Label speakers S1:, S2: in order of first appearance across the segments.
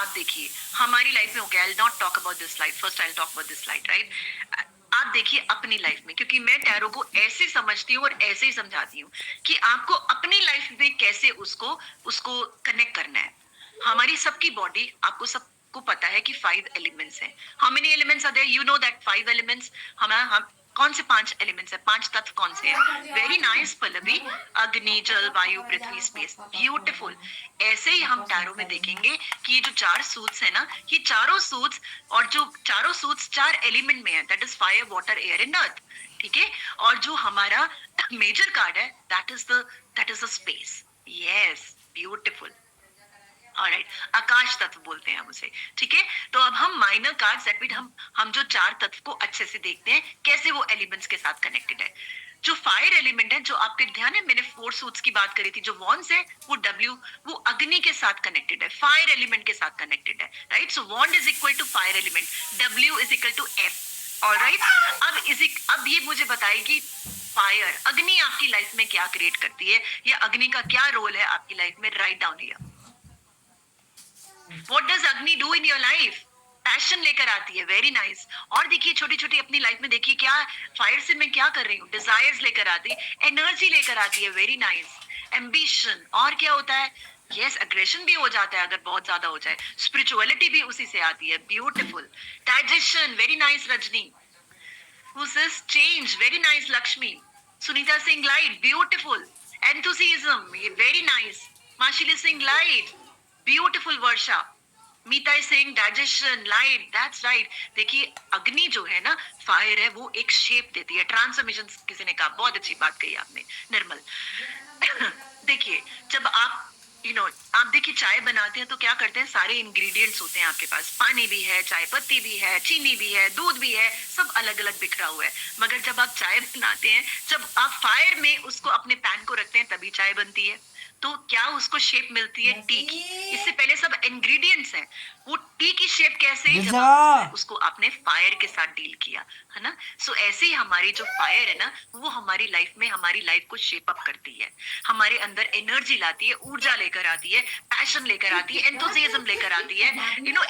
S1: आप देखिए हमारी लाइफ में, okay I will not talk about this slide, first I will talk about this slide, right? आप देखिए अपनी लाइफ में, क्योंकि मैं टैरो को ऐसे समझती हूँ और ऐसे ही समझाती हूँ कि आपको अपनी लाइफ में कैसे उसको उसको कनेक्ट करना है। हमारी सबकी बॉडी, आपको सबको पता है कि 5 एलिमेंट्स हैं। How many elements are there? You know that 5 elements. हम कौन से 5 एलिमेंट्स है, 5 तत्व कौन से हैं? Very nice Pallavi. अग्नि, जल, वायु, पृथ्वी, स्पेस। ब्यूटीफुल। ऐसे ही हम टैरो में देखेंगे कि ये जो 4 सूट्स है ना, ये चारों सूट्स, और जो चारों सूट्स 4 एलिमेंट में है, that is fire, water, air and earth. ठीक है? और जो हमारा मेजर कार्ड है, that is the space. Yes, beautiful. Alright, आकाश तत्व बोलते हैं हम उसे। ठीक है? तो अब हम माइनर कार्ड्स, दैट मीन हम जो 4 तत्व को अच्छे से देखते हैं कैसे वो एलिमेंट्स के साथ कनेक्टेड है। जो फायर एलिमेंट है, जो आपके ध्यान है, मैंने 4 सूट्स की बात करी थी, जो वॉन्ड्स है वो डब्ल्यू, वो अग्नि के साथ कनेक्टेड है, फायर एलिमेंट के साथ कनेक्टेड है, right? So wand is equal to fire element, W is equal to F. Alright, अब ये मुझे बताएगी फायर, अग्नि आपकी लाइफ में क्या क्रिएट करती है, या अग्नि का क्या रोल है आपकी लाइफ में। Write down here, what does अग्नि do in your life? Passion लेकर आती है, वेरी नाइस। और देखिए छोटी छोटी अपनी लाइफ में देखिए क्या फायर से मैं क्या कर रही हूँ, डिजायर्स लेकर आती है, एनर्जी लेकर आती है, वेरी नाइस। एम्बिशन, और क्या होता है? यस, अग्रेशन भी हो जाता है अगर बहुत ज्यादा हो जाए। स्पिरिचुअलिटी भी उसी से आती है, beautiful. Digestion, very nice Rajni. Who's this? Change, very nice Lakshmi. Sunita Singh, light, beautiful. Enthusiasm, very nice. Mashili Singh, light, beautiful Varsha. Meeta Singh, digestion, light, that's right. देखिए अग्नि जो है ना, फायर है, वो एक शेप देती है, ट्रांसफॉर्मेशन। किसी ने कहा, बहुत अच्छी बात कही आपने निर्मल। देखिए जब आप आप देखिए चाय बनाते हैं तो क्या करते हैं, सारे इंग्रेडिएंट्स होते हैं आपके पास, पानी भी है, चाय पत्ती भी है, चीनी भी है, दूध भी है, सब अलग अलग बिखरा हुआ है। मगर जब आप चाय बनाते हैं, जब आप फायर में उसको अपने पैन को रखते हैं, तभी चाय बनती है। तो क्या उसको शेप मिलती है? टी की। इससे पहले सब इंग्रेडिएंट्स हैं, वो टी की शेप कैसे? जब उसको आपने फायर के साथ डील किया, है ना? सो ऐसे ही हमारी जो फायर है ना, वो हमारी लाइफ में हमारी लाइफ को शेप अप करती है, हमारे अंदर एनर्जी लाती है, ऊर्जा लेकर आती है, पैशन लेकर आती है, एंथुसियाज्म लेकर आती है,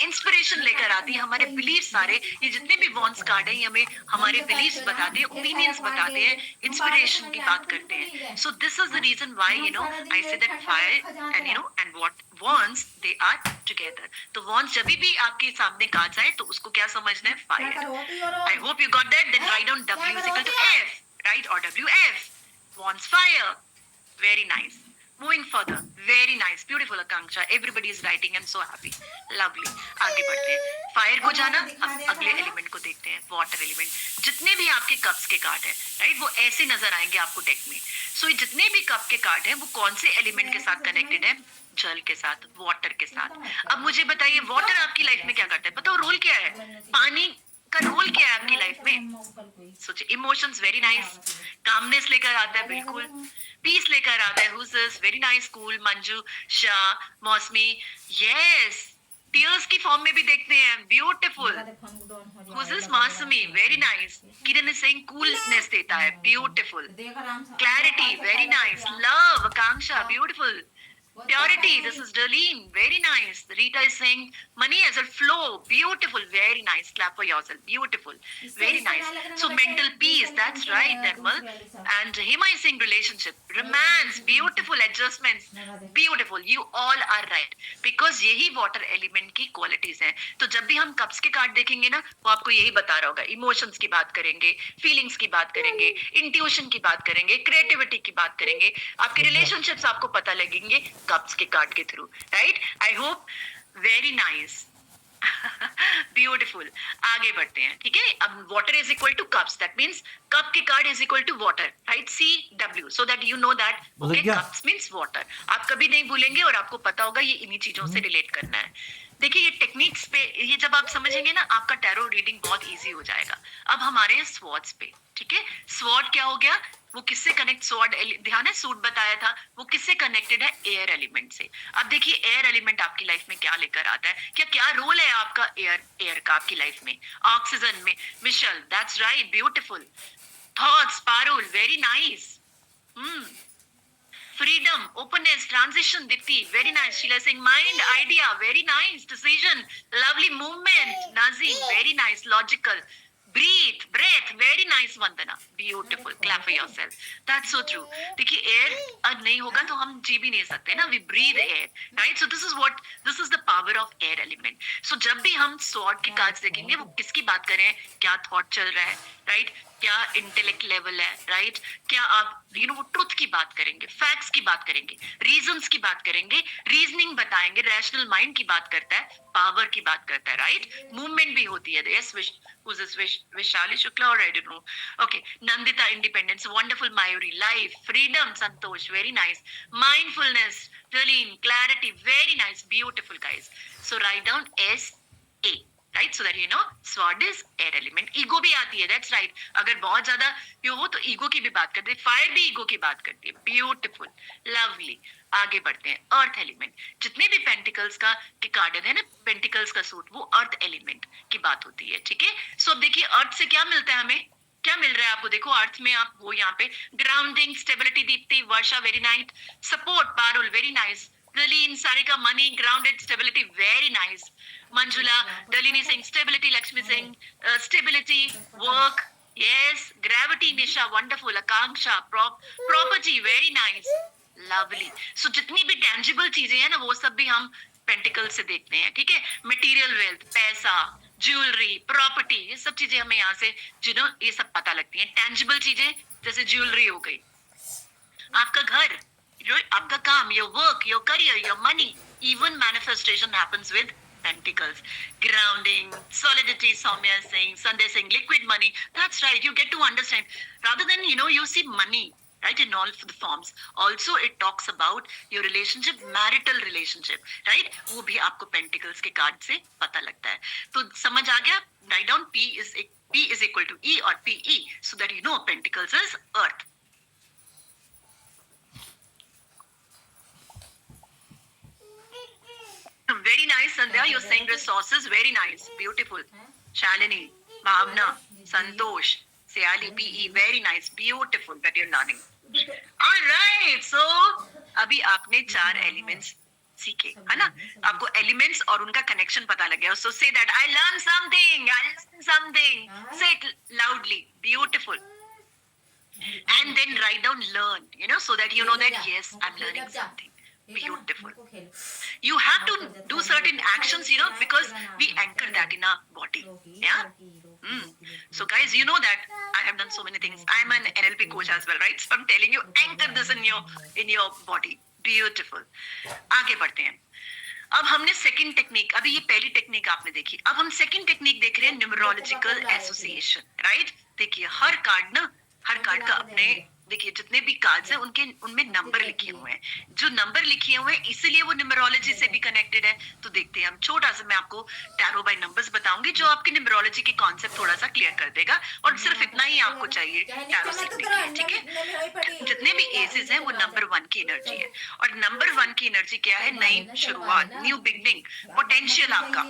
S1: इंस्पिरेशन लेकर आती है। हमारे बिलीफ सारे, ये जितने भी वॉन्ट्स कार्ड है, ये हमें हमारे बिलीफ्स बताते हैं, ओपिनियंस बताते हैं, इंस्पिरेशन की बात करते हैं। So this is the reason why I say that fire and what wands, they are together. तो वॉन्ट्स जब भी आपके सामने कहा जाए तो उसको क्या समझना है? Fire. I hope you got that. Then write down W is equal to F, right? और W F, wants fire. Very nice. Moving further, very nice, beautiful Akanksha. Everybody is writing. I'm so happy. Lovely. आगे बढ़ते हैं, fire को जाना। अब अगले element को देखते हैं, वाटर एलिमेंट। जितने भी आपके कप्स के कार्ड है, राइट, वो ऐसे नजर आएंगे आपको डेक में। सो जितने भी कप के कार्ड है, वो कौन से एलिमेंट के साथ कनेक्टेड है? जल के साथ, वाटर के साथ। अब मुझे बताइए, वाटर आपकी लाइफ में क्या करता है? बताओ, रोल क्या है? पानी का रोल क्या है आपकी लाइफ में? सोचिए, इमोशंस, वेरी नाइस। कामनेस लेकर आता है, बिल्कुल। पीस लेकर आता है, who's this? Very nice, cool. Manju, Shah, Mousumi, yes. Tears की फॉर्म में भी देखते हैं, beautiful. Who's this? Mousumi, very nice. Kiran Singh, coolness देता है, beautiful. Clarity, very nice. Love, Akanksha, beautiful. Purity, this is Darlene, very nice. Rita is saying money as a flow, beautiful, very nice. Clap for yourself, beautiful, very nice. So mental peace, that's right, Nirmal. And Hema is saying relationship, romance, beautiful, adjustments, beautiful. You all are right, because यही water element की qualities हैं। तो जब भी हम cups के card देखेंगे ना, वो आपको यही बता रहा होगा। इमोशंस की बात करेंगे, फीलिंग्स की बात करेंगे, इंट्यूशन की बात करेंगे, क्रिएटिविटी की बात करेंगे, आपके रिलेशनशिप्स आपको पता लगेंगे कप्स के कार्ड के through, right? I hope, very nice, beautiful. आगे बढ़ते हैं, ठीक है? अब water is equal to cups, that means cup के card is equal to water, right? See W, so that you know that okay, cups means water. आप कभी नहीं भूलेंगे और आपको पता होगा ये इन्हीं चीजों से रिलेट करना है। देखिए ये टेक्निक्स पे, ये जब आप समझेंगे ना, आपका टैरो रीडिंग बहुत इजी हो जाएगा। अब हमारे स्वॉर्ड्स पे, ठीक है? स्वॉर्ड क्या हो गया? वो किससे कनेक्ट, स्वॉर्ड ध्यान है, सूट बताया था, वो किससे कनेक्टेड है? एयर एलिमेंट से। अब देखिए एयर एलिमेंट आपकी लाइफ में क्या लेकर आता है, क्या रोल है आपका एयर का आपकी लाइफ में? ऑक्सीजन में, Michelle, that's right, beautiful. Thoughts, Parul, very nice. freedom, openness, transition. Dipti, very nice. Sheila saying mind, idea, very nice. Decision, lovely movement. Nazim, very nice. Logical. Breathe, breath, very nice. Vandana, beautiful. Clap for yourself. That's so true. देखिए air नहीं होगा तो हम जी भी नहीं सकते ना. We breathe air, right? So this is the power of air element. So जब भी हम sword के cards देखेंगे वो किसकी बात करें, क्या thought चल रहा है, right? क्या इंटेलेक्ट लेवल है, राइट? क्या आप वो ट्रुथ की बात करेंगे, फैक्ट्स की बात करेंगे, रीजंस की बात करेंगे, रीजनिंग बताएंगे, रैशनल माइंड की बात करता है, पावर की बात करता है, राइट? मूवमेंट भी होती है. यस, विशाली शुक्ला और I don't know. Okay, Nandita independence, wonderful. Mayuri life, freedom, Santosh, very nice. Mindfulness, Jolene, clarity, very nice, beautiful guys. So write down SA. Right, so that you no sword is air element. Ego भी आती है, that's right. अगर बहुत ज्यादा यो हो तो ego की भी बात करते हैं. फायर भी ईगो की बात करती है. Beautiful, lovely. आगे बढ़ते हैं. Earth element. जितने भी पेंटिकल्स का के कार्ड है ना, पेंटिकल्स का सूट, वो अर्थ एलिमेंट की बात होती है. ठीक है, सो अब देखिए अर्थ से क्या मिलता है हमें, क्या मिल रहा है आपको. देखो अर्थ में आप वो यहाँ पे grounding, stability. Deepti, Varsha, very nice. Support, Parul, very nice. Lillian, Sarika, money, grounded, stability, very nice. Manjula, Dalini saying stability, Lakshmi saying stability, work, yes. Gravity, Nisha, wonderful. Akanksha, property, very nice. Lovely. So जितनी भी tangible चीजें हैं ना वो सब भी हम pentacle से देखते हैं. ठीक है, मटेरियल वेल्थ, पैसा, ज्वेलरी, प्रॉपर्टी, ये सब चीजें हमें यहाँ से ये सब पता लगती हैं. टेंजिबल चीजें जैसे ज्वेलरी हो गई, आपका घर, आपका काम, your work, your career, your money. Even manifestation happens with pentacles. Grounding, solidity, Soumya saying, Sunday saying, liquid money. That's right, you get to understand. Rather than, you see money, right, in all the forms. Also, it talks about your relationship, marital relationship, right? वो भी आपको pentacles के card से पता लगता है. तो समझ आ गया? Write down P is equal to E or PE, so that you know pentacles is earth. Very nice, Sandhya. You're saying resources. Very nice. Beautiful. Shalini, Bhavna, Santosh, Seali, PE. Very nice. Beautiful that you're learning. All right. So, अभी आपने 4 elements सीखे, है ना? आपको elements और उनका connection पता लग गया. So say that I learned something. I learned something. Say it loudly. Beautiful. And then write down learn. So that you know that yes, I'm learning something. Beautiful. You have to do certain actions, because we anchor that in our body. Yeah. So guys, you know that I have done so many things. I'm an NLP coach as well, right? So I'm telling you, anchor this in your body. Beautiful. आगे बढ़ते हैं. अब हमने second technique, अभी ये पहली technique आपने देखी. अब हम सेकंड टेक्निक देख रहे हैं, न्यूमरोलॉजिकल एसोसिएशन. राइट, देखिए हर कार्ड का अपने, देखिए जितने भी कार्ड्स हैं उनमें नंबर लिखे हुए हैं. जो नंबर लिखे हुए हैं इसीलिए वो न्यूमरोलॉजी से भी कनेक्टेड है. तो देखते हैं हम. छोटा सा मैं आपको टैरो बाय नंबर्स बताऊंगी जो आपके न्यूमरोलॉजी के कॉन्सेप्ट थोड़ा सा क्लियर कर देगा. और सिर्फ इतना ही आपको चाहिए टैरो सीखने के लिए. ठीक है, जितने भी एसेस हैं वो नंबर 1 की एनर्जी है. और नंबर 1 की एनर्जी क्या है? नई शुरुआत, न्यू बिगनिंग, पोटेंशियल आपका,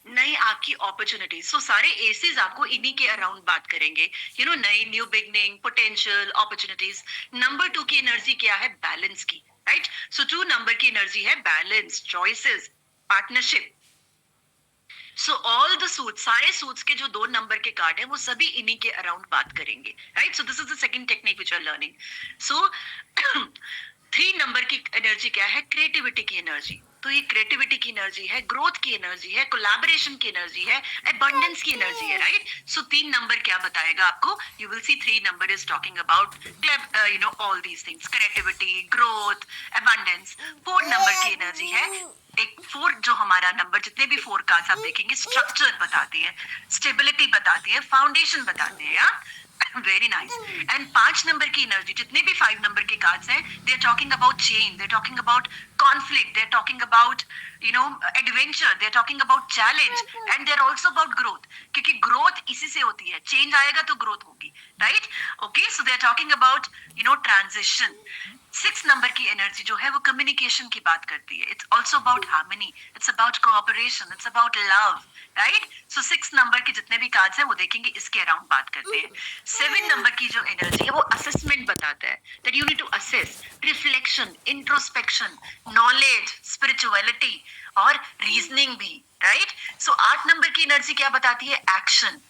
S1: नई आपकी अपॉर्चुनिटी. सो सारे एसेस आपको इन्हीं के अराउंड बात करेंगे. नई, new beginning, potential, opportunities. Number 2 की एनर्जी क्या है? बैलेंस की. राइट, सो 2 नंबर की एनर्जी है balance, choices, partnership. So all the suits, सारे सूट्स के जो 2 नंबर के कार्ड है वो सभी इन्हीं के अराउंड बात करेंगे. Right, so this is the second technique which you are learning. So 3 number की एनर्जी क्या है? क्रिएटिविटी की एनर्जी. तो ये क्रिएटिविटी की एनर्जी है, ग्रोथ की एनर्जी है, कोलैबोरेशन की एनर्जी है, अबंडेंस की एनर्जी है. राइट, सो 3 नंबर क्या बताएगा आपको? You will C 3 number is talking about all these things, creativity, growth, abundance. 4 number की एनर्जी है, एक 4 जो हमारा नंबर, जितने भी 4 कार्ड्स आप देखेंगे स्ट्रक्चर बताते हैं, स्टेबिलिटी बताते हैं, फाउंडेशन बताते हैं. Very nice. एंड 5 नंबर की एनर्जी, जितने भी 5 नंबर के कार्ड्स हैं, they are talking about change, they are talking about conflict, they are talking about adventure, they are talking about challenge, and they are also about growth, क्योंकि growth इसी से होती है, चेंज आएगा तो ग्रोथ होगी, right? Okay, so they are talking about transition. 6 number की energy जो है वो कम्युनिकेशन की बात करती है, it's also about harmony, it's about cooperation, it's about love, right? So 6 number के जितने भी कार्ड्स हैं वो देखेंगे इसके अराउंड बात करते हैं। 7 नंबर की जो एनर्जी है वो असेसमेंट बताता है, that you need to assess, reflection, introspection, knowledge, spirituality और रीजनिंग भी, राइट? सो 8 नंबर की एनर्जी क्या बताती है? Action,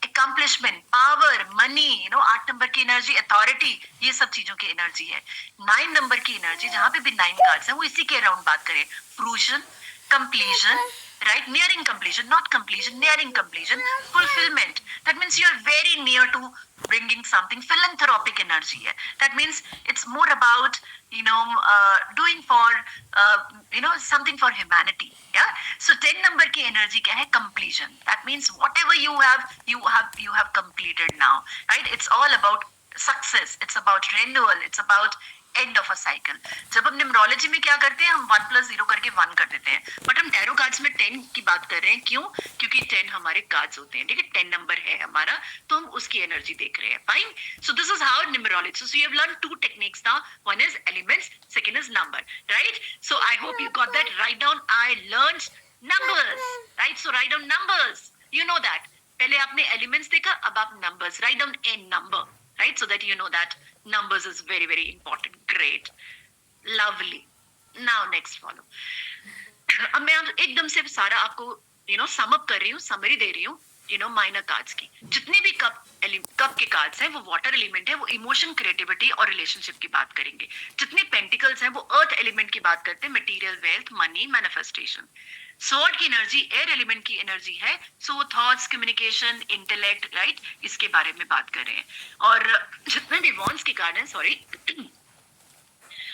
S1: accomplishment, power, money, 8 number की एनर्जी अथॉरिटी, ये सब चीजों की एनर्जी है। 9 नंबर की एनर्जी, जहां पे भी 9 कार्ड्स हैं वो इसी के अराउंड बात करें, फ्रूजन, completion, right? Nearing completion, not completion, nearing completion, fulfillment. That means you are very near to bringing something. Philanthropic energy hai. That means it's more about doing for something for humanity. Yeah. So 10 number की energy क्या है? Completion. That means whatever you have completed now. Right? It's all about success. It's about renewal. It's about end of a cycle. जब हम numerology में क्या करते हैं, हम 1+0 करके 1 कर देते हैं, बट हम टैरो कार्ड्स में 10 की बात कर रहे हैं। क्यों? क्योंकि 10 हमारे कार्ड्स होते हैं, ठीक है, 10 नंबर है हमारा, तो हम उसकी एनर्जी देख रहे हैं। Fine, so this is how numerology, so you have learn 2 techniques now, one is elements, second is number, right? So I hope you got that. Write down, I learned numbers, right? So write down numbers, you know that. पहले आपने elements देखा, अब आप numbers, write down an number, right? So that you know that numbers is very, very important. Great. Lovely. Now next follow. अब मैं एकदम से सारा आपको सम अप कर रही हूँ, समरी दे रही हूँ माइनर कार्ड्स की। जितने भी कप के कार्ड्स हैं वो वाटर एलिमेंट है, वो इमोशन, क्रिएटिविटी और रिलेशनशिप की बात करेंगे। जितने पेंटिकल्स हैं वो अर्थ एलिमेंट की बात करते हैं, material, wealth, money, manifestation. Sword की एनर्जी एयर एलिमेंट की एनर्जी है, सो वो थॉट्स, कम्युनिकेशन, इंटेलेक्ट, राइट, इसके बारे में बात कर रहे हैं। और जितने भी वॉन्ड्स के कार्ड हैं, सॉरी,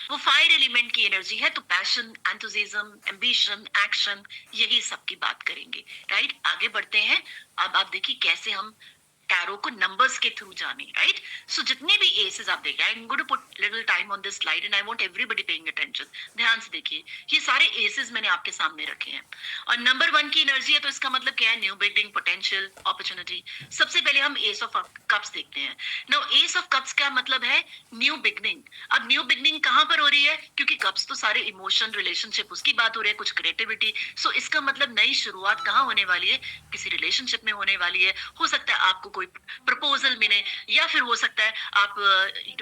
S1: वो फायर एलिमेंट की एनर्जी है, तो पैशन, एंथुसिज्म, एम्बिशन, एक्शन, यही सब की बात करेंगे, राइट? आगे बढ़ते हैं। अब आप देखिए कैसे हम टैरो को नंबर्स के थ्रू जाने, राइट? सो जितने भी एसेस आप देखिए, I am going to put little time on this slide and I want everybody paying attention. ध्यान से देखिए, ये सारे एसेस मैंने आपके सामने रखे हैं, और नंबर 1 की एनर्जी है, तो इसका मतलब क्या है? New beginning, potential, opportunity. सबसे पहले हम एस ऑफ कप्स देखते हैं। नाउ एस ऑफ कप्स का मतलब है न्यू बिगिनिंग। अब न्यू बिगिनिंग कहां पर हो रही है? क्योंकि कप्स तो सारे इमोशन, रिलेशनशिप, उसकी बात हो रही है, कुछ क्रिएटिविटी। सो इसका मतलब नई शुरुआत कहां होने वाली है? किसी रिलेशनशिप में होने वाली है। हो सकता है आपको कोई प्रपोजल मिले, या फिर हो सकता है आप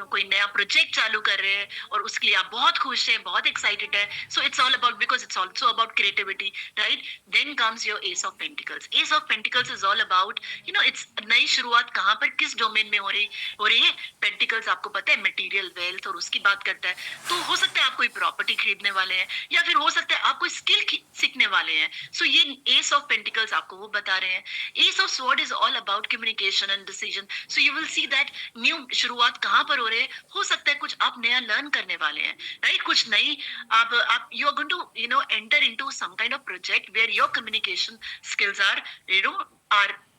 S1: कोई नया प्रोजेक्ट चालू कर रहे हैं और उसके लिए आप बहुत खुश हैं, बहुत एक्साइटेड है। So it's all about, because it's also about creativity, right? Then comes your ace of pentacles. Ace of pentacles is all about it's नई शुरुआत कहां पर, किस डोमेन में हो रही है। पेंटिकल्स आपको पता है मटेरियल, वेल्थ और उसकी बात करता है। तो हो सकता है आप कोई प्रॉपर्टी खरीदने वाले हैं, या फिर हो सकता है आप कोई स्किल सीखने वाले हैं। सो ये एस ऑफ पेंटिकल्स आपको वो बता रहे हैं। S of sword is all about communication and decision. So you will see that new शुरुआत कहां पर हो रहे है। हो सकता है कुछ आप नया लर्न करने वाले हैं, राइट? कुछ नई आप you are going to enter into some kind of project where your communication skills are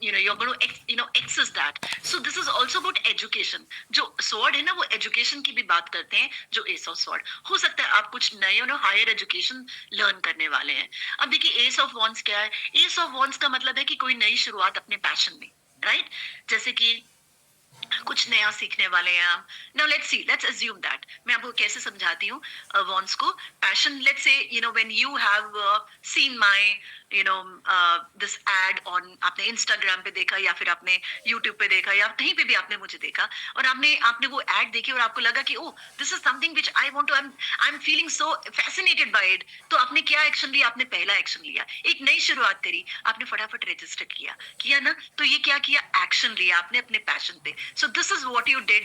S1: you're going to access that. So this is also about education. जो sword है ना, वो education की भी बात करते हैं, जो ace of sword। हो सकता है आप कुछ नए हायर एजुकेशन लर्न करने वाले हैं। अब देखिए ace of wands क्या है? ace of wands का मतलब है कि कोई नई शुरुआत अपने पैशन में, राइट? जैसे कि कुछ नया सीखने वाले हैं आप। Now let's assume that. मैं आपको कैसे समझाती हूँ वॉन्स को। Passion, let's say when you have seen my this ad on, आपने इंस्टाग्राम पे देखा या फिर आपने यूट्यूब पे देखा या कहीं पे भी आपने मुझे देखा, और आपने वो एड देखी और आपको लगा कि oh this is something which I want to, I am feeling so fascinated by it. तो आपने क्या एक्शन लिया? आपने पहला एक्शन लिया, एक नई शुरुआत करी, आपने फटाफट रजिस्टर किया ना। तो ये क्या किया? एक्शन लिया आपने अपने पैशन पे। So this is what you did,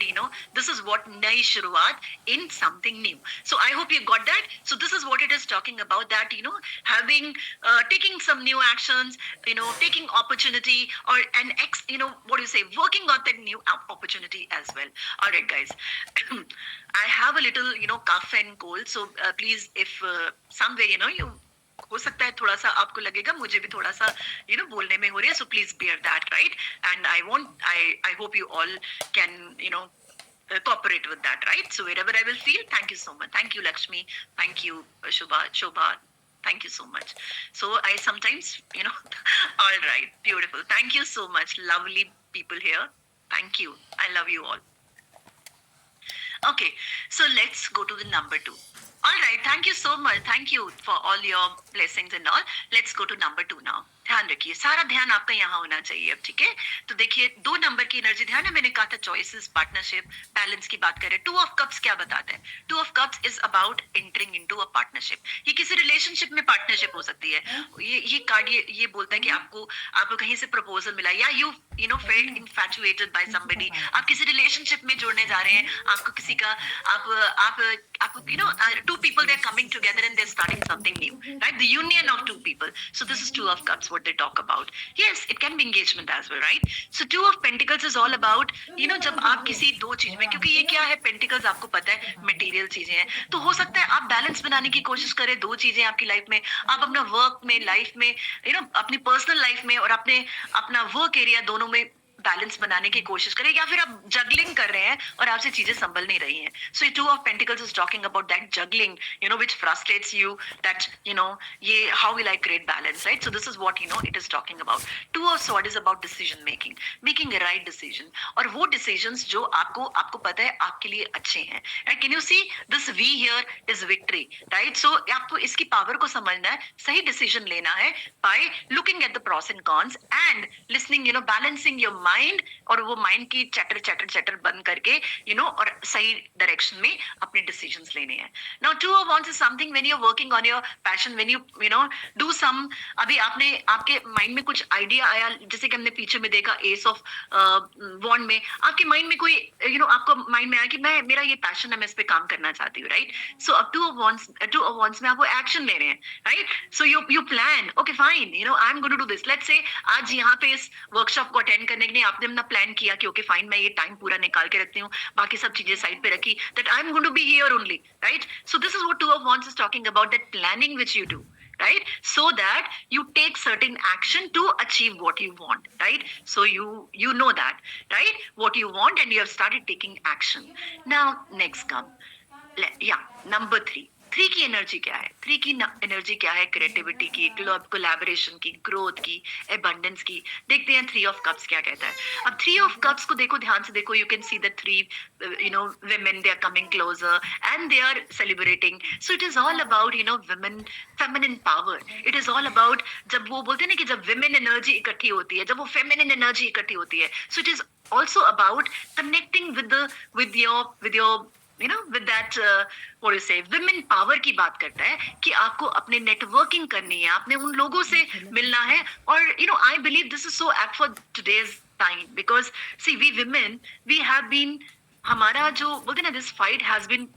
S1: this is what नई शुरुआत in something new. So I hope you got that. So this is what it is talking about, that having taking some new actions, taking opportunity, or what do you say, working on that new opportunity as well. All right guys, I have a little cough and cold, so please if somewhere you हो सकता है थोड़ा सा आपको लगेगा, मुझे भी थोड़ा सा बोलने में हो रही है, so please bear that, right? And I hope you all can cooperate with that, right? So wherever I will feel, thank you so much. Thank you Lakshmi, thank you Shobha, Thank you so much. So I sometimes, all right, beautiful. Thank you so much. Lovely people here. Thank you. I love you all. Okay, so let's go to the number 2. All right, thank you so much. Thank you for all your blessings and all. Let's go to number 2 now. ध्यान रखिए, सारा ध्यान आपका यहाँ होना चाहिए अब, ठीक है? तो देखिए 2 नंबर की एनर्जी ध्यान है, मैंने कहा था चॉइसेस, पार्टनरशिप, बैलेंस की बात करें। 2 ऑफ कप्स क्या बताता है? 2 of cups is about entering into a partnership. ये किसी रिलेशनशिप में पार्टनरशिप हो सकती है। ये कार्ड ये बोलता है कि आपको कहीं से प्रपोजल मिला, या you know felt infatuated by somebody. आप किसी रिलेशनशिप में जुड़ने जा रहे हैं, आपको किसी का आप two people, they're coming together and they're starting something new, right? The union of 2 people. So this is 2 of cups what they talk about. Yes, it can be engagement as well, right? So 2 of pentacles is all about जब आप किसी 2 चीज में, क्योंकि ये क्या है, pentacles आपको पता है मटेरियल चीजें हैं, तो हो सकता है आप बैलेंस बनाने की कोशिश करें 2 चीजें आपकी लाइफ में। आप अपना वर्क में, लाइफ में, अपनी पर्सनल लाइफ में और अपना वर्क एरिया, दोनों में बैलेंस बनाने की कोशिश करें, या फिर आप जगलिंग कर रहे हैं और आपसे चीजें संभल नहीं रही हैं। So 2 of pentacles is talking about that juggling, which frustrates you, that ये how will I create balance, right? So this is what it is talking about. 2 of sword is about decision making a right decision, और वो decisions जो आपको पता है आपके लिए अच्छे हैं। Right? Can you see this V here is victory, right? सो आपको इसकी पावर को समझना है, सही डिसीजन लेना है by looking at the pros and cons and listening, balancing your mind, और वो माइंड की चटर बंद करके और सही डायरेक्शन में अपने डिसीजंस लेने हैं। Now 2 of wands is something when you are working on your passion, when you do some, अभी आपके माइंड में कुछ आइडिया आया, जैसे कि हमने पीछे में देखा एस ऑफ वॉन्ड में, आपके माइंड में कोई आपको माइंड में आया कि मेरा ये पैशन है, मैं इस पे काम करना चाहती हूँ, राइट? सो अब 2 ऑफ वांड्स में आप वो एक्शन ले रहे हैं, right? So you plan, okay fine, I am going to do this. Let's say आज यहाँ पे इस वर्कशॉप को अटेंड करने के लिए आपने अपना प्लान किया कि ओके फाइन, मैं ये टाइम पूरा निकाल के रखती हूँ, बाकी सब चीजें साइड पे रखी, that I am going to be here only, right? So this is what 2 of wands is talking about, that planning which you do, right? So that you take certain action to achieve what you want, right? So you know that, right? What you want, and you have started taking action. Now next come, number 3 की energy क्या है? 3 की energy क्या है? Creativity की, collaboration की, growth की, abundance की। देखते हैं 3 ऑफ कप्स क्या कहता है। अब 3 ऑफ कप्स को देखो, ध्यान से देखो, you can see the 3 women, they are coming closer and they are celebrating. So it is all about women, feminine power. It is all about, जब वो बोलते हैं ना कि जब women एनर्जी इकट्ठी होती है, जब वो feminine एनर्जी इकट्ठी होती है, so it is also about connecting with your with that what you say, women power की बात करता है कि आपको अपने नेटवर्किंग करनी है, आपने उन लोगों से मिलना है। और I believe this is so apt for today's time, because see, we women, we have been, हमारा जो बोलते हैं ना, this fight has been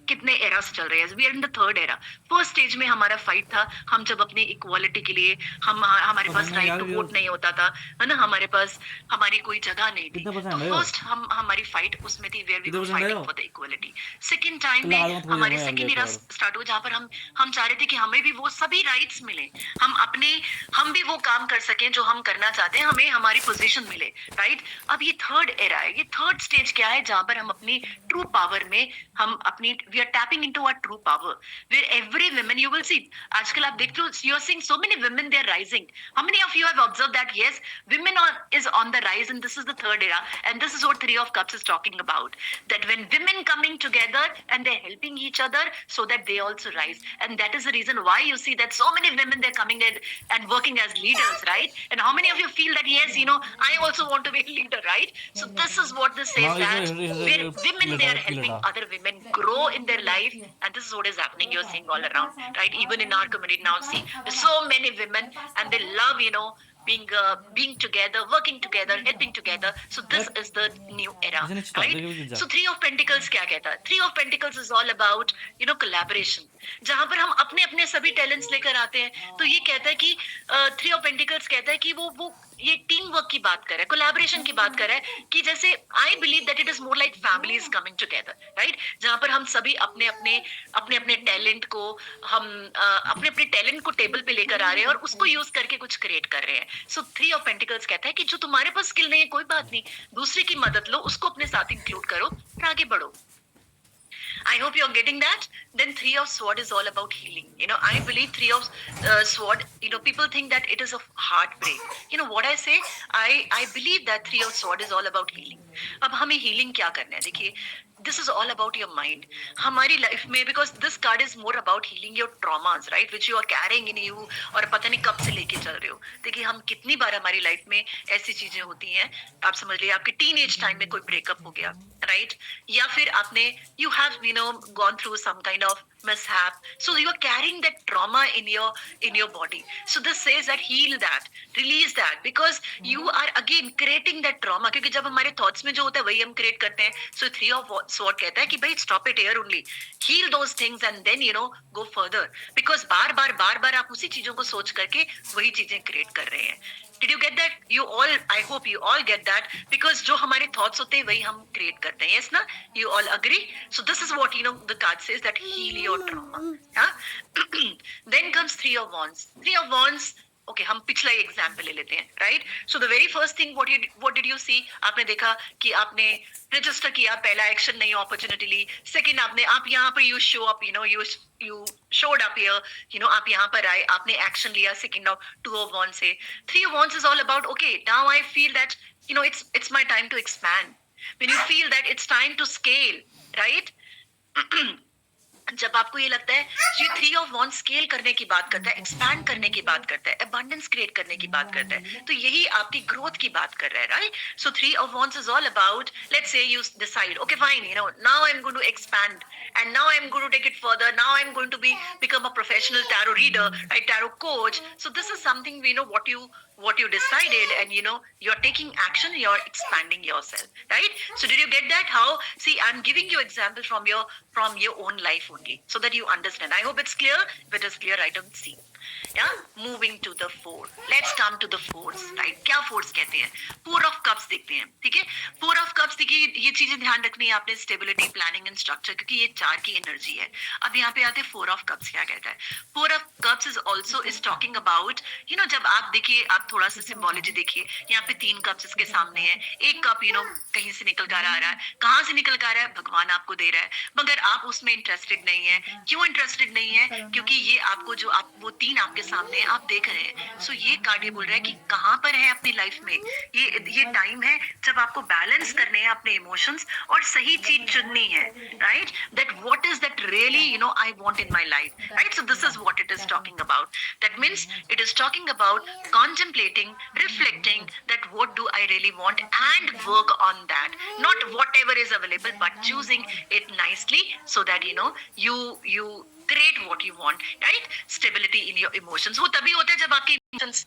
S1: कितने एरा से चल रहे हैं। We are in the 3rd era. First stage में हमारा फाइट था, हम जब अपने इक्वालिटी के लिए, हमारे पास राइट टू वोट नहीं होता था, है ना, हमारे पास हमारी कोई जगह नहीं थी, तो फर्स्ट हमारी फाइट उसमें थी, where we were fighting for the equality. Second time में हमारे सेकंड एरा स्टार्ट हुआ, जहां पर हम चाह रहे थे कि हमें भी वो सभी राइट्स मिले, हम भी वो काम कर सकें जो हम करना चाहते हैं, हमें हमारी पोजीशन मिले, राइट? अब ये 3rd एरा है। ये 3rd स्टेज क्या है? जहां पर हम अपनी ट्रू पावर में, हम अपनी we are tapping into our true power, where every woman, you will see, आजकल आप देखते हो, you are seeing so many women, they are rising. How many of you have observed that? Yes, women is on the rise, and this is the 3rd era, and this is what 3 of cups is talking about, that when women coming together and they're helping each other so that they also rise, and that is the reason why you see that so many women, they're coming in and working as leaders, right? And how many of you feel that yes, I also want to be a leader, right? So this is what this says, that where women, they are helping other women grow in their life, and this is what is happening, you're seeing all around, right? Even in our community now, see, there's so many women, and they love being together, working together, helping together. So this is the new era, right? So 3 of Pentacles क्या कहता है? 3 of Pentacles is all about collaboration, जहां पर हम अपने अपने सभी talents लेकर आते हैं। तो ये कहता है कि 3 of Pentacles कहता है कि वो ये टीम वर्क की बात कर रहा है, कोलैबोरेशन की बात कर रहा है, कि जैसे I believe that it is more like families coming together, right? जहां पर हम सभी अपने अपने टैलेंट को, हम अपने अपने टैलेंट को टेबल पे लेकर आ रहे हैं और उसको यूज करके कुछ क्रिएट कर रहे हैं। सो 3 ऑफ पेंटिकल्स कहता है कि जो तुम्हारे पास स्किल नहीं है, कोई बात नहीं, दूसरे की मदद लो, उसको अपने साथ इंक्लूड करो और आगे बढ़ो। I hope you're getting that. Then Three of Sword is all about healing. I believe Three of Sword. People think that it is of heartbreak. What I say. I believe that Three of Sword is all about healing. अब हमें healing क्या करना है? देखिए, this is all about your mind. हमारी life में, because this card is more about healing your traumas, right, which you are carrying in you, और पता नहीं कब से लेके चल रहे हो. देखिए, हम कितनी बार हमारी life में ऐसी चीजें होती हैं. आप समझ लीजिए, आपके teenage time में कोई breakup हो गया, right? या फिर आपने you have gone through some kind of mishap, so you are carrying that trauma in your body. So this says that heal that, release that, because you are again creating that trauma. क्योंकि जब हमारे thoughts में जो होता है वही हम create करते हैं. So Three of Sword कहता है कि भाई stop it here only, heal those things and then go further, because बार बार आप उसी चीजों को सोच करके वही चीजें create कर रहे हैं. Did you get that? I hope you all get that, because जो हमारे thoughts होते हैं वही हम create करते हैं. Yes ना? You all agree? So this is what the card says, that heal your trauma. हाँ? Then comes Three of Wands. Three of Wands. Okay, हम पिछला एग्जाम्पल ले लेते हैं, right? So the very first thing what did you see? आपने देखा कि आपने रजिस्टर किया, पहला एक्शन नहीं अपॉर्चुनिटी ली. सेकंड, आप यहाँ पर you show up, you showed up here, आप यहाँ पर आए, आपने एक्शन लिया. Second of Two of Wands से. Three of Wands is all about, okay, now I feel that it's my time to expand. When you feel that it's time to scale, right? जब आपको ये लगता है, ये Three of Wands scale करने की बात करता है, एक्सपैंड करने की बात करता है, अबंडेंस क्रिएट करने की बात करता है, तो यही आपकी ग्रोथ की बात कर रहा है, right? So Three of Wands is all about, let's say you decide, okay fine, now I'm going to expand, and now I'm going to take it further. Now I'm going to become a professional tarot reader, right, tarot coach. So this is something, what you decided, and you're taking action, you're expanding yourself, right? So did you get that? How? See, I'm giving you example from your own life only, so that you understand. I hope it's clear. If it is clear, write on C. Yeah, moving to the four. Let's come to the fours, right? क्या force कहते हैं? Four of Cups देखते हैं, ठीक है? Four of Cups देखिए, ये चीजें ध्यान रखनी है आपने, स्टेबिलिटी, प्लानिंग एंड स्ट्रक्चर, क्योंकि ये चार की एनर्जी है. अब यहाँ पे आते हैं Four of Cups. क्या कहता है? Four of Cups is talking about, जब आप देखिए, आप थोड़ा सा सिंबोलॉजी देखिए, यहाँ पे 3 कप्स इसके सामने है. एक कप कहीं से निकल कर आ रहा है. कहाँ से निकल कर आ रहा है? भगवान आपको दे रहा है, मगर आप उसमें इंटरेस्टेड नहीं है. क्यों इंटरेस्टेड नहीं है? क्योंकि ये आपको जो आप वो 3 आपके सामने आप देख रहे हैं. सो ये कार्ड ये बोल रहा है कि कहाँ पर है अपनी लाइफ में, ये टाइम है जब आपको बैलेंस करने हैं अपने इमोशंस, और सही चीज चुननी है, right? That what is that really I want in my life, right? So this is what it is talking about. That means it is talking about contemplating, reflecting that what do I really want, and work on that. Not whatever is available, but choosing it nicely, so that you create what you want, right? Stability in your emotions. वो तभी होता है जब आपके emotions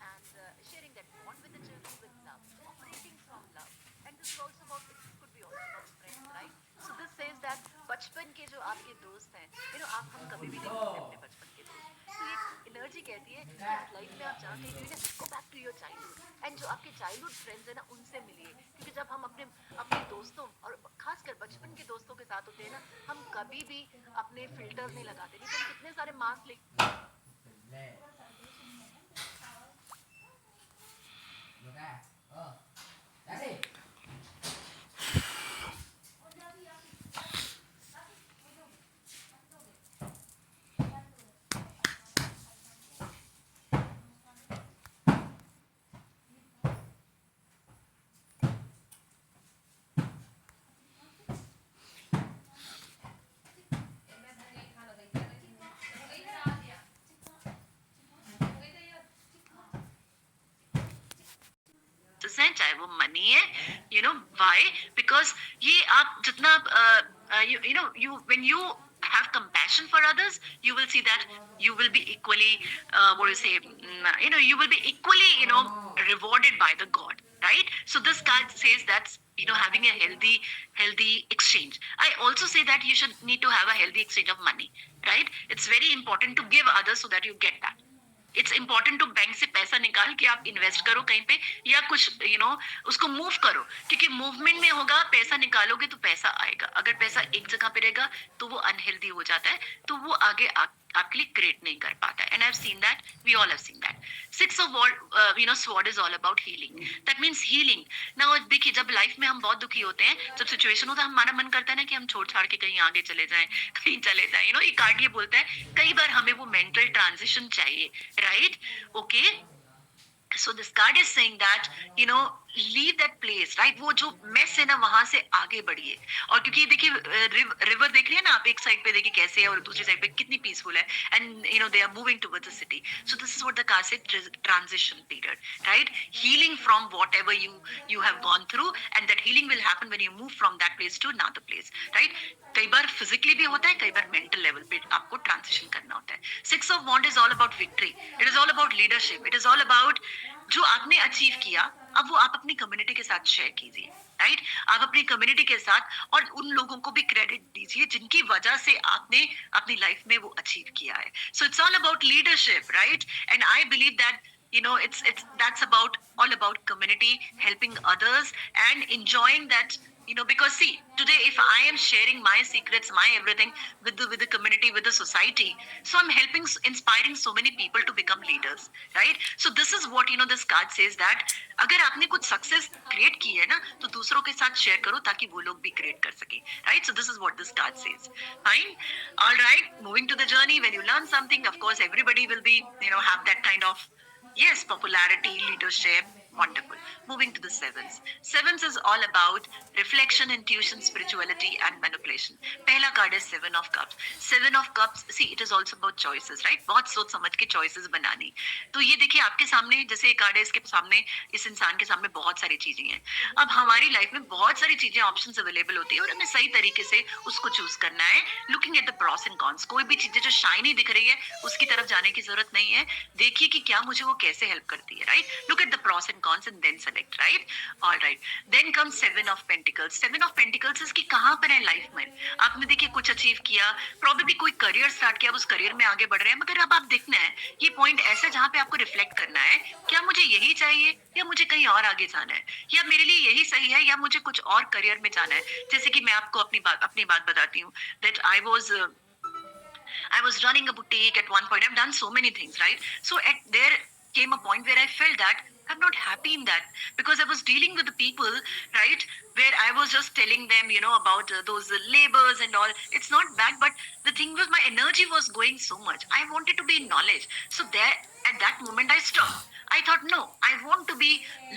S1: and sharing that bond with the children with love, operating from love. And this is also about, it could be also about friends, right? So this says that बचपन के जो आपके दोस्त हैं, आप हम कभी भी नहीं भूलते अपने बचपन के दोस्त। तो ये एनर्जी कहती है कि आप लाइफ में आप जाके go back to your childhood, and जो आपके चाइल्डहुड फ्रेंड्स है ना, उनसे मिलिए। क्योंकि जब हम अपने अपने दोस्तों और खासकर बचपन के दोस्तों के साथ होते हैं ना, हम कभी भी अपने फिल्टर नहीं लगाते। नहीं तो हम कितने सारे मास्क ले
S2: Được à? Đã đi.
S1: है, चाहे वो मनी है, व्हाई, बिकॉज ये आप जितना you when you have compassion for others, you will see that you will be equally what do you say, you will be equally rewarded by the god, right? So this card says that having a healthy exchange. I also say that you should need to have a healthy exchange of money, right? It's very important to give others so that you get that. It's important to bank से पैसा निकाल के आप invest करो कहीं पे, या कुछ उसको मूव करो, क्योंकि मूवमेंट में होगा, पैसा निकालोगे तो पैसा आएगा। अगर पैसा एक जगह पे रहेगा तो वो अनहेल्दी हो जाता है, तो वो आगे आपके लिए क्रिएट नहीं कर पाता है। And I have seen that, we all have seen that. Six of sword is all about healing, that means healing. Now देखिए, जब लाइफ में हम बहुत दुखी होते हैं, जब सिचुएशन होता है, हमारा मन करता है ना कि हम छोड़ छाड़ के कहीं आगे चले जाएं, कहीं चले जाएं। ये कार्ड ये बोलता है कई बार हमें वो मेंटल ट्रांजिशन चाहिए, right? Okay, so this card is saying that leave that place, right? वो जो मेस है ना, वहां से आगे बढ़िए। और क्योंकि देखिए रिवर देख रही है ना आप, एक साइड पे देखिए कैसे है और दूसरी साइड पे कितनी पीसफुल है, and they are moving towards the city. So this is what the card says, transition period, right? Healing from whatever you have gone through, and that healing will happen when you move from that place to another place, right? कई बार physically भी होता है, कई बार mental level पे आपको transition करना होता है। Six of wand is all about victory, it is all about leadership, it is all about जो आपने अचीव किया, अब वो आप अपनी कम्युनिटी के साथ शेयर कीजिए, राइट? आप अपनी कम्युनिटी के साथ और उन लोगों को भी क्रेडिट दीजिए जिनकी वजह से आपने अपनी लाइफ में वो अचीव किया है। So it's all about leadership, right? And I believe that it's that's about all about community, helping others and enjoying that, because see, today if I am sharing my secrets, my everything with the community, with the society, so I'm helping, inspiring so many people to become leaders, right? So this is what this card says, that अगर आपने कुछ success create की है ना, तो दूसरों के साथ शेयर करो ताकि वो लोग भी क्रिएट कर सके, right? So this is what this card says. Fine, alright, moving to the journey, when you learn something, of course everybody will be, have that kind of, yes, popularity, leadership, wonderful. Moving to the sevens. Sevens is all about reflection, intuition, spirituality, and manipulation. पहला card is Seven of Cups. Seven of Cups, see, it is also about choices, right? बहुत सोच समझ के choices बनानी। तो ये देखिए आपके सामने, जैसे एक card है, इसके सामने, इस इंसान के सामने बहुत सारी चीजें हैं। अब हमारी लाइफ में बहुत सारी चीजें, ऑप्शंस अवेलेबल होती है, और हमें सही तरीके से उसको चूज करना है, looking at the pros and cons. कोई भी चीजें जो शाइनी दिख रही है, उसकी तरफ जाने की जरूरत नहीं है। देखिए कि क्या मुझे वो कैसे हेल्प करती है, right? Look at the pros and cons and then select, right? All right, then comes Seven of Pentacles. Seven of Pentacles is कि कहाँ पर है लाइफ में, आपने देखिए कुछ अचीव किया, प्रॉबेबली कोई करियर स्टार्ट किया, उस करियर में आगे बढ़ रहे हैं, मगर अब आप देखना है, ये पॉइंट ऐसा जहाँ पे आपको रिफ्लेक्ट करना है, क्या मुझे यही चाहिए या मुझे कहीं और आगे जाना है, या मेरे लिए यही सही है या मुझे कुछ और करियर में जाना है। जैसे कि मैं आपको अपनी बात बताती हूँ, that I was running a boutique at one point. I've done so many things, right? So there came a point where I felt that I'm not happy in that, because I was dealing with the people, right? Where I was just telling them, about those labors and all. It's not bad, but the thing was my energy was going so much. I wanted to be in knowledge. So there, at that moment, I stopped. I thought, no, I want to be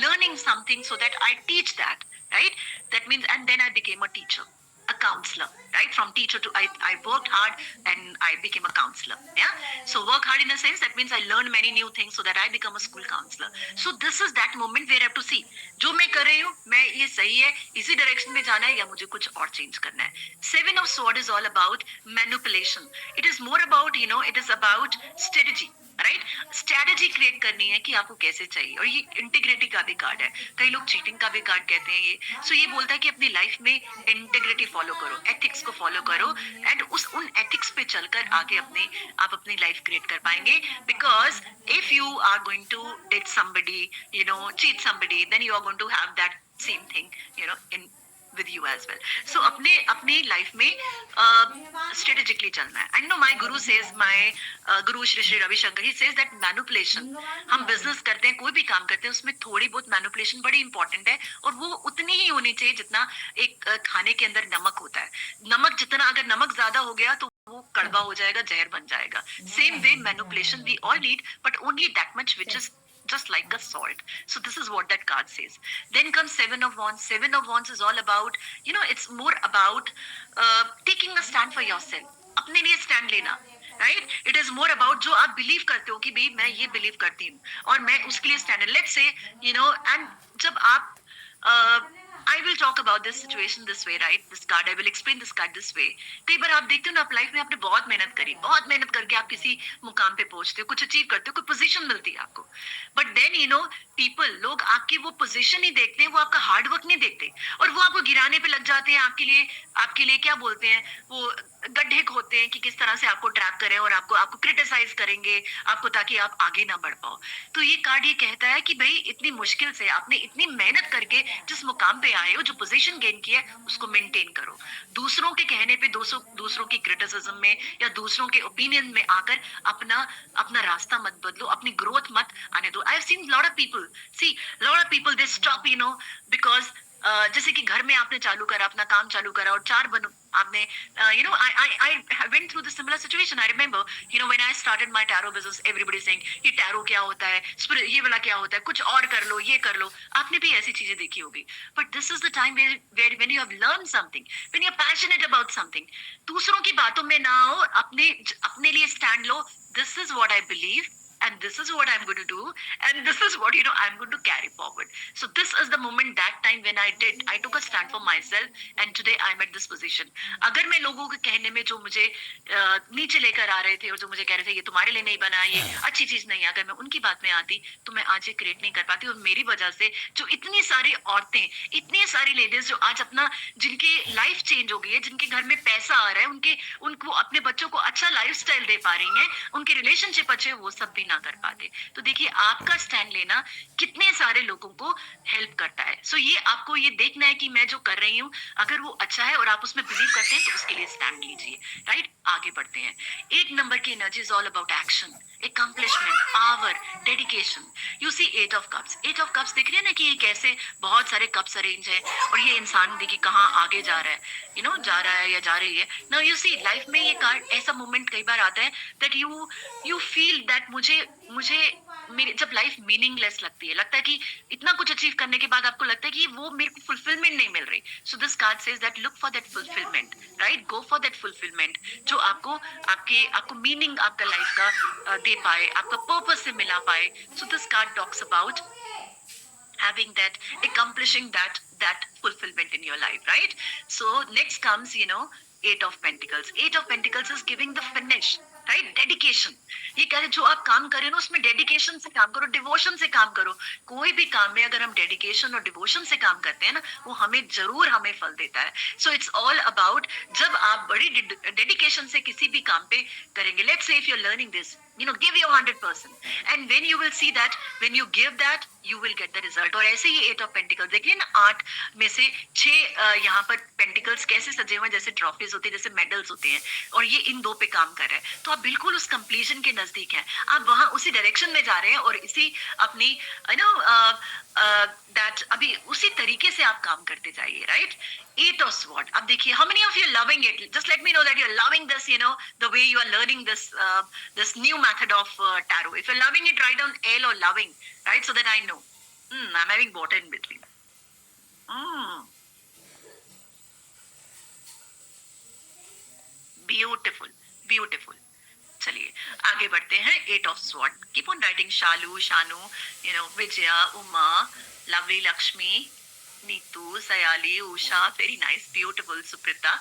S1: learning something so that I teach that, right? That means, and then I became a teacher, a counselor, right? From teacher to I worked hard and I became a counselor. Yeah. So work hard in a sense, that means I learned many new things so that I become a school counselor. So this is that moment where I have to see, जो मैं कर रही हूँ, मैं ये सही है, इसी डायरेक्शन में जाना है या मुझे कुछ और चेंज करना है। Seven of Swords is all about manipulation. It is more about, it is about strategy. Right? Strategy create करनी है कि आपको कैसे चाहिए, और ये इंटीग्रिटी का भी कार्ड है, कई लोग चीटिंग का भी कार्ड कहते हैं ये। सो ये बोलता है कि अपनी लाइफ में इंटीग्रिटी फॉलो करो, एथिक्स को फॉलो करो, एंड उन एथिक्स पे चलकर आगे आप अपनी लाइफ क्रिएट कर पाएंगे। Because if you are going to date somebody, cheat somebody, then you are going to have that same thing in with you as well. So अपने लाइफ में strategically चलना है। I know my guru says, my guru Shri Ravishankar, he says that manipulation, हम business करते हैं, कोई भी काम करते हैं, उसमें थोड़ी बहुत मैनिपुलेशन बड़ी इंपॉर्टेंट है, और वो उतनी ही होनी चाहिए जितना एक खाने के अंदर नमक होता है। नमक जितना, अगर नमक ज्यादा हो गया तो वो कड़वा हो जाएगा, जहर बन जाएगा। Same way manipulation we all need, but only that much which is just like a salt. So this is what that card says. Then comes Seven of Wands. Seven of Wands is all about, it's more about taking a stand for yourself. अपने लिए stand लेना, right? It is more about जो आप believe करते हो कि भाई मैं ये believe करती हूँ और मैं उसके लिए stand. Let's say, and जब आप I will talk about this situation this way, right? This card, I will explain this card this way. कई बार आप देखते हो ना, आप लाइफ में आपने बहुत मेहनत करी, बहुत मेहनत करके आप किसी मुकाम पे पहुंचते हो, कुछ अचीव करते हो, कोई पोजीशन मिलती है आपको, बट देन लोग आपकी वो पोजीशन ही देखते हैं, वो आपका हार्ड वर्क नहीं देखते, और वो आपको गिराने पे लग जाते हैं। आपके लिए क्या बोलते हैं, वो गड्ढे खोदते हैं कि किस तरह से आपको ट्रैप करें, और आपको क्रिटिसाइज करेंगे आपको, ताकि आप आगे ना बढ़ पाओ। तो ये कार्ड ये कहता है कि भाई इतनी मुश्किल से आपने इतनी मेहनत करके जिस मुकाम पे आए हो, जो पोजीशन गेन की है, उसको मेंटेन करो। दूसरों के कहने पे, दूसरों की क्रिटिसिज्म में या दूसरों के ओपिनियन में आकर अपना रास्ता मत बदलो, अपनी ग्रोथ मत आने दो। आई have seen lot of people, see lot of people, they stop, because जैसे कि घर में आपने चालू करा, अपना काम चालू करा और चार बनो आपने, I went through the similar situation. I remember, when I started my tarot business, everybody saying ये tarot क्या होता है, ये वाला क्या होता है, कुछ और कर लो, ये कर लो. आपने भी ऐसी चीजें देखी होगी. But this is the time where when you have learned something, when you're passionate about something, दूसरों की बातों में ना हो, अपने लिए stand low. This is what I believe. And this is what I'm going to do, and this is what I'm going to carry forward. So this is the moment, that time when I took a stand for myself, and today I'm at this position. अगर मैं लोगों के कहने में जो मुझे नीचे लेकर आ रहे थे और जो मुझे कह रहे थे ये तुम्हारे लिए नहीं बना, ये अच्छी चीज नहीं, अगर मैं उनकी बात में आती तो मैं आज ये क्रिएट नहीं कर पाती. और मेरी वजह से जो इतनी सारी औरतें, इतनी सारी लेडीज जो आज अपना, जिनकी लाइफ चेंज हो गई है, जिनके घर में पैसा आ रहा है, उनको अपने बच्चों को अच्छा लाइफस्टाइल दे पा रही हैं, उनके रिलेशनशिप अच्छे, वो सब भी ना कर पाते. तो देखिए आपका स्टैंड लेना कितने सारे लोगों को हेल्प करता है. सो ये आपको ये देखना है कि मैं जो कर रही हूँ, अगर वो अच्छा है और आप उसमें बिलीव करते हैं तो उसके लिए स्टैंड लीजिए. राइट, आगे बढ़ते हैं. एक नंबर की energy is all about action, accomplishment, power, dedication. You see 8 of cups. 8 of cups देख रहे हैं ना कि ये कैसे बहुत सारे कप्स अरेंज हैं और ये इंसान देखिए कहाँ आगे जा रहा है, जा रहा है या जा रही है. Now you see लाइफ में ये कार्ड, ऐसा मोमेंट कई बार आता है that you feel that मुझे मेरे जब लाइफ मीनिंगलेस लगती है, लगता है कि इतना कुछ अचीव करने के बाद आपको लगता है कि वो मेरे को फुलफिलमेंट नहीं मिल रही. सो this card says that look for that fulfilment. Right, go for that fulfilment जो आपको मीनिंग आपका लाइफ का दे पाए, आपका पर्पस से मिला पाए. सो this card talks about having that, accomplishing that fulfillment in your life, right? So next comes 8 of Pentacles. 8 of Pentacles is giving the finish, right? Dedication. ये कह रहे जो आप काम कर रहे हो ना, उसमें डेडिकेशन से काम करो, डिवोशन से काम करो. कोई भी काम में अगर हम डेडिकेशन और डिवोशन से काम करते हैं ना, वो हमें फल देता है. सो इट्स ऑल अबाउट, जब आप बड़ी डेडिकेशन से किसी भी काम पे करेंगे, let's say if you are learning this, give your 100%, and when you will see that, when you give that, you will get the result. और ऐसे ही 8 of Pentacles देखिए ना, 8 में से 6 यहाँ पर पेंटिकल्स कैसे सजे हुए हैं, जैसे ट्रॉफीज होती है, जैसे मेडल्स होते हैं, और ये इन 2 पे काम कर रहा है. तो आप बिल्कुल उस कंप्लीशन के नजदीक हैं, आप वहां उसी डायरेक्शन में जा रहे हैं और इसी अपनी दैट अभी उसी तरीके से आप काम करते जाइए. Right, 8 of Swords. अब देखिए, how many of you are loving it? Just let me know that you're loving this, the way you are learning this new method of tarot. If you're loving it, write down L or loving, right? So that I know. I'm having water in between. Beautiful, beautiful. चलिए आगे बढ़ते हैं. 8 of Swords. Keep on writing Shalu, Shanu, Vijaya, Uma, Lovely, Lakshmi, Neetu, Sayali, Usha, very nice, beautiful, Suprita,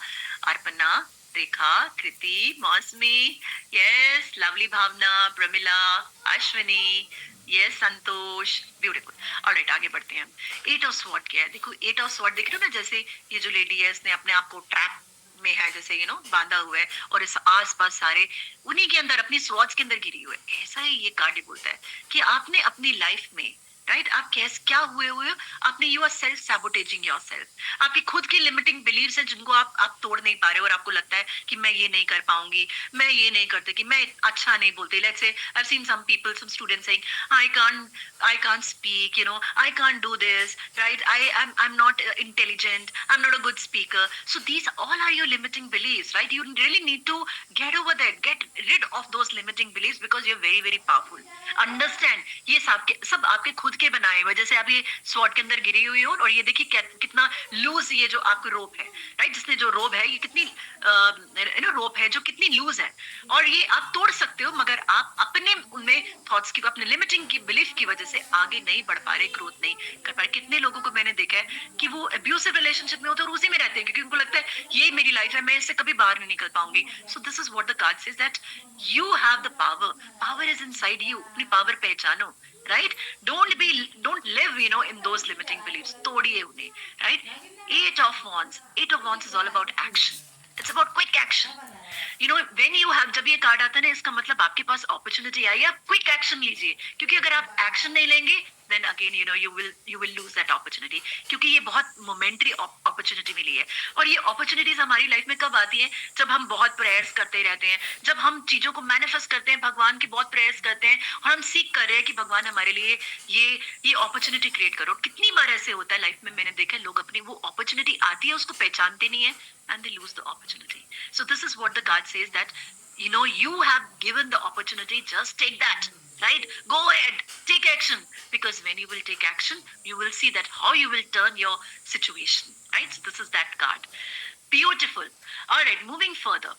S1: Arpana, Rekha, Kriti, Mosmi, yes, lovely Bhavna, Pramila, Ashwini, yes, Santosh, beautiful. Alright, आगे बढ़ते हैं. 8 of Swords क्या है? देखो 8 of Swords देख रहे हो ना, जैसे ये जो लेडी है इसने अपने आप को ट्रैप में है, जैसे बांधा हुआ है और इस आसपास सारे उन्हीं के अंदर, अपनी स्वॉर्ड्स के अंदर घिरी हुई है. ऐसा ही ये कार्ड बोलता है कि आपने अपनी लाइफ में, राइट, आप क्या हुए हो, आपने यू आर सेल्फ सैबोटेजिंग योरसेल्फ. आपकी खुद की लिमिटिंग बिलीव्स हैं जिनको आप तोड़ नहीं पा रहे हो और आपको लगता है कि मैं ये नहीं कर पाऊंगी, मैं ये नहीं करती, कि मैं अच्छा नहीं बोलती. Let's say I have seen some people, some students saying I can't speak, I can't do this, right? I'm not intelligent, I'm not a good speaker. So these all are your limiting beliefs, right? You really need to get over that, get rid of those limiting beliefs, because you're very very powerful. Understand, ये सब आपके खुद के बनाए हुए, जैसे आप ये स्वॉर्ड के अंदर गिरी हुई हो और ये देखिए कितना लूज ये जो आपका रोप है, राइट? जिसने जो रोप है, ये कितनी रोप है जो कितनी लूज है, और ये आप तोड़ सकते हो, मगर आप अपने उनमें थॉट्स की, अपने लिमिटिंग की बिलीफ की वजह से आगे नहीं बढ़ पा रहे, ग्रोथ नहीं कर पा रहे. कितने लोगों को मैंने देखा है कि वो अब्यूसिव रिलेशनशिप में होते हैं और उसी में रहते हैं, क्योंकि उनको लगता है ये मेरी लाइफ है, मैं इससे कभी बाहर नहीं निकल पाऊंगी. सो this is what the card says, that you have the power is inside you. अपनी पावर पहचानो, right? Don't live in those limiting beliefs. तोड़िए उन्हें, right? 8 of Wands is all about action. It's about quick action. When you have, जब ये card आता है ना, इसका मतलब आपके पास अपॉर्चुनिटी आई है, आप क्विक एक्शन लीजिए, क्योंकि अगर आप एक्शन नहीं लेंगे then again you will lose that opportunity, क्योंकि ये बहुत मोमेंटरी अपॉर्चुनिटी मिली है। और ये अपॉर्चुनिटीज हमारी लाइफ में कब आती है? जब हम बहुत प्रेयर्स करते रहते हैं, जब हम चीजों को मैनिफेस्ट करते हैं, भगवान की बहुत प्रेयर्स करते हैं और हम सीख कर रहे हैं कि भगवान हमारे लिए ये अपॉर्चुनिटी क्रिएट करो। कितनी बार ऐसे होता है लाइफ में, मैंने देखा है लोग अपनी वो अपॉर्चुनिटी आती है उसको पहचानते नहीं है and they lose the opportunity. So this is what the card says, that you have given the opportunity, just take that, right? Go ahead, take action, because when you will take action, you will see that how you will turn your situation, right? So this is that card. Beautiful. All right, moving further.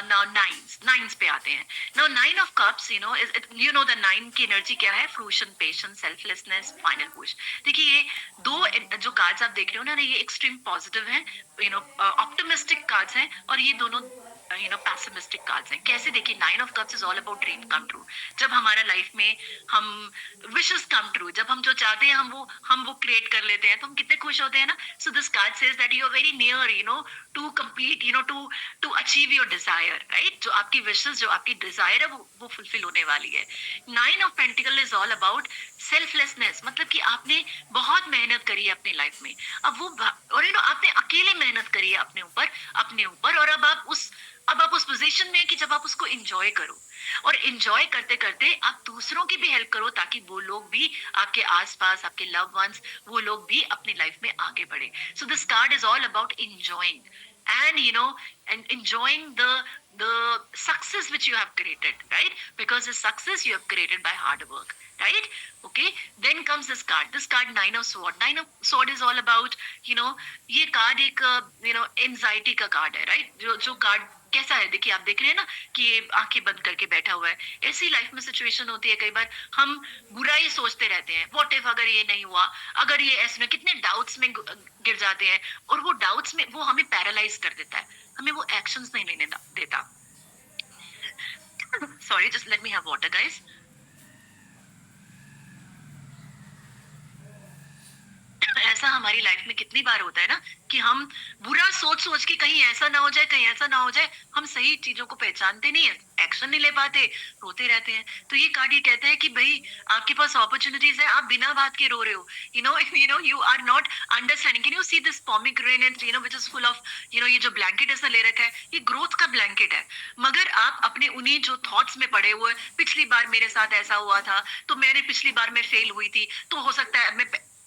S1: Now nines पे आते हैं। Now 9 of cups, the 9 की energy क्या है? Fruition, patience, selflessness, final push. देखिए ये दो जो कार्ड्स आप देख रहे हो ना, ये एक्सट्रीम पॉजिटिव हैं, ऑप्टिमिस्टिक कार्ड्स हैं, और ये दोनों पैसिमिस्टिक कार्ड्स हैं। कैसे? देखिए 9 of cups is all about dream come true. जब हमारा लाइफ में हम विशेस कम ट्रू, जब हम जो चाहते हैं हम वो क्रिएट कर लेते हैं, तो हम कितने खुश होते हैं ना। So this card says that you are very near to complete, to achieve your desire, right? जो आपकी विशेस, जो आपकी डिजायर है, वो फुलफिल होने वाली है। 9 of pentacle is all about selflessness, मतलब कि आपने बहुत मेहनत करी है अपनी लाइफ में, अब वो और आपने अकेले मेहनत करी है अपने ऊपर, और अब आप उस पोजीशन में है कि जब आप उसको एंजॉय करो, और एंजॉय करते करते आप दूसरों की भी हेल्प करो, ताकि वो लोग भी आपके आसपास, आपके लव वंस, वो लोग भी अपनी लाइफ में आगे बढ़े। सो this card is all about enjoying and enjoying the success which you have created, right? Because the success you have created by hard work, right? Okay, then comes this card 9 of sword. 9 of sword is all about ये card एक anxiety का card है, right? जो card कैसा है, देखिए आप देख रहे हैं ना कि ये आंखें बंद करके बैठा हुआ है। ऐसी लाइफ में सिचुएशन होती है, कई बार हम बुरा ही सोचते रहते हैं, व्हाट इफ अगर ये नहीं हुआ, अगर ये ऐसे में, कितने डाउट्स में गिर जाते हैं, और वो डाउट्स में वो हमें पैरालाइज कर देता है, हमें वो एक्शंस नहीं लेने देता। Sorry, just let me have water guys. ऐसा हमारी लाइफ में कितनी बार होता है ना कि हम बुरा सोच के कहीं ऐसा ना हो जाए, हम सही चीजों को पहचानते नहीं है, एक्शन नहीं ले पाते, रोते रहते हैं। तो ये कार्ड ये कहता है कि भाई आपके पास अपॉर्चुनिटीज है, आप बिना बात के रो रहे हो, you are not understanding. Can you see this pomegranate which is full of ये जो ब्लैंकेट ऐसा ले रखा है, ये ग्रोथ का ब्लैंकेट है, मगर आप अपने उन्हीं जो थॉट्स में पड़े हुए, पिछली बार मेरे साथ ऐसा हुआ था, तो मैंने पिछली बार में फेल हुई थी, तो हो सकता है मैं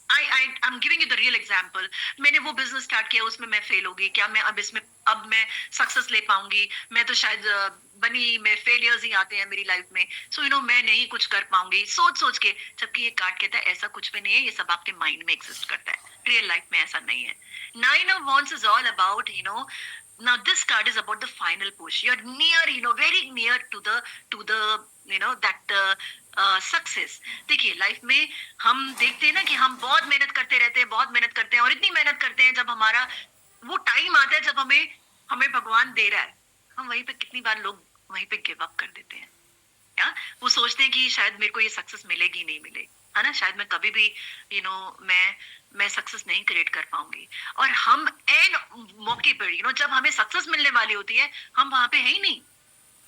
S1: I'm giving you the real example. मैंने वो बिजनेस स्टार्ट किया, उसमें मैं फेल हो गई, क्या मैं अब मैं सक्सेस ले पाऊंगी? मैं तो शायद मैं फेलियर्स ही आते हैं मेरी लाइफ में, सो मैं नहीं कुछ कर पाऊंगी सोच के। जबकि ये कार्ड कहता है ऐसा कुछ भी नहीं है, ये सब आपके माइंड में एग्जिस्ट करता है, रियल लाइफ में ऐसा नहीं है। 9 of wands is all about now this card is about the final push. You're near, very near to the that success. देखिए लाइफ में हम देखते हैं ना कि हम बहुत मेहनत करते रहते हैं, और इतनी मेहनत करते हैं, जब हमारा वो टाइम आता है जब हमें भगवान दे रहा है, हम वहीं पे कितनी बार लोग वहीं पे गिव अप कर देते हैं, या वो सोचते हैं कि शायद मेरे को ये सक्सेस मिलेगी नहीं मिले, है ना, शायद मैं कभी भी मैं सक्सेस नहीं क्रिएट कर पाऊंगी। और हम एन मौके पर जब हमें सक्सेस मिलने वाली होती है, हम वहां पे है ही नहीं,